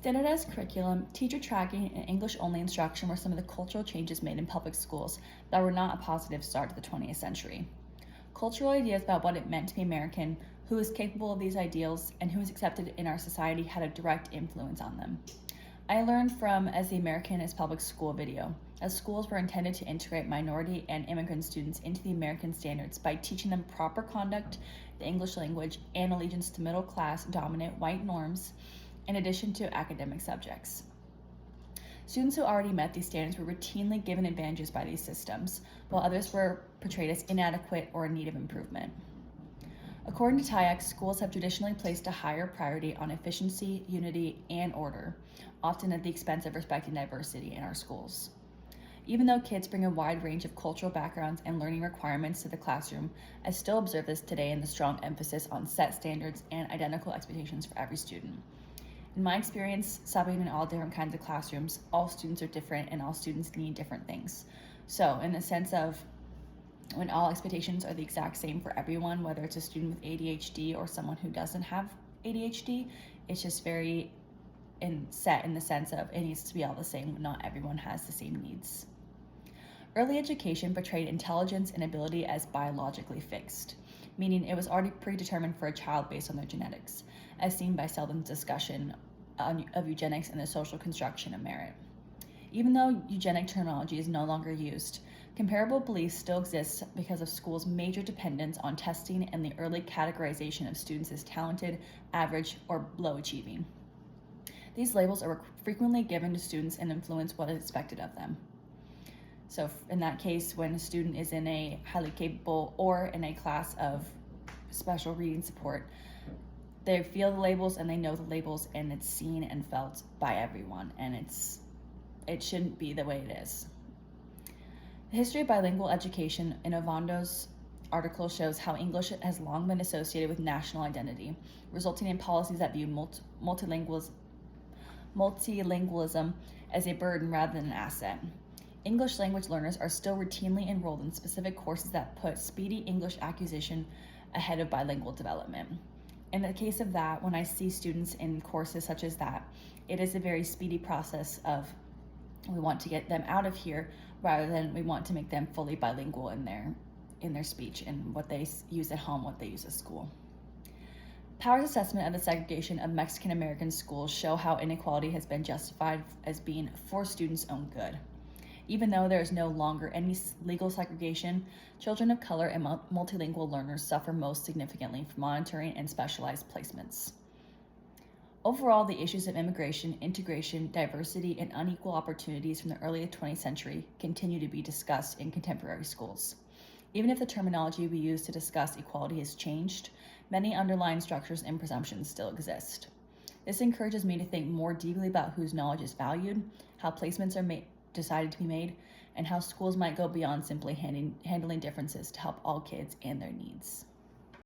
Standardized curriculum, teacher tracking, and English-only instruction were some of the cultural changes made in public schools that were not a positive start to the 20th century. Cultural ideas about what it meant to be American, who was capable of these ideals, and who was accepted in our society had a direct influence on them. I learned from As the American is Public School video, as schools were intended to integrate minority and immigrant students into the American standards by teaching them proper conduct, the English language, and allegiance to middle-class dominant white norms, in addition to academic subjects. Students who already met these standards were routinely given advantages by these systems, while others were portrayed as inadequate or in need of improvement. According to TIAC, schools have traditionally placed a higher priority on efficiency, unity, and order, often at the expense of respecting diversity in our schools. Even though kids bring a wide range of cultural backgrounds and learning requirements to the classroom, I still observe this today in the strong emphasis on set standards and identical expectations for every student. In my experience, subbing in all different kinds of classrooms, all students are different and all students need different things. So in the sense of when all expectations are the exact same for everyone, whether it's a student with ADHD or someone who doesn't have ADHD, it's just very set in the sense of it needs to be all the same. Not everyone has the same needs. Early education portrayed intelligence and ability as biologically fixed, meaning it was already predetermined for a child based on their genetics, as seen by Selden's discussion of eugenics and the social construction of merit. Even though eugenic terminology is no longer used, comparable beliefs still exist because of schools' major dependence on testing and the early categorization of students as talented, average, or low achieving. These labels are frequently given to students and influence what is expected of them. So in that case, when a student is in a highly capable or in a class of special reading support, they feel the labels and they know the labels, and it's seen and felt by everyone, and it shouldn't be the way it is. The history of bilingual education in Ovondo's article shows how English has long been associated with national identity, resulting in policies that view multilingualism as a burden rather than an asset. English language learners are still routinely enrolled in specific courses that put speedy English acquisition ahead of bilingual development. In the case of that, when I see students in courses such as that, it is a very speedy process of we want to get them out of here rather than we want to make them fully bilingual in their speech and what they use at home, what they use at school. Power's assessment of the segregation of Mexican American schools show how inequality has been justified as being for students' own good. Even though there is no longer any legal segregation, children of color and multilingual learners suffer most significantly from monitoring and specialized placements. Overall, the issues of immigration, integration, diversity, and unequal opportunities from the early 20th century continue to be discussed in contemporary schools. Even if the terminology we use to discuss equality has changed, many underlying structures and presumptions still exist. This encourages me to think more deeply about whose knowledge is valued, how placements are decided to be made, and how schools might go beyond simply handling differences to help all kids and their needs.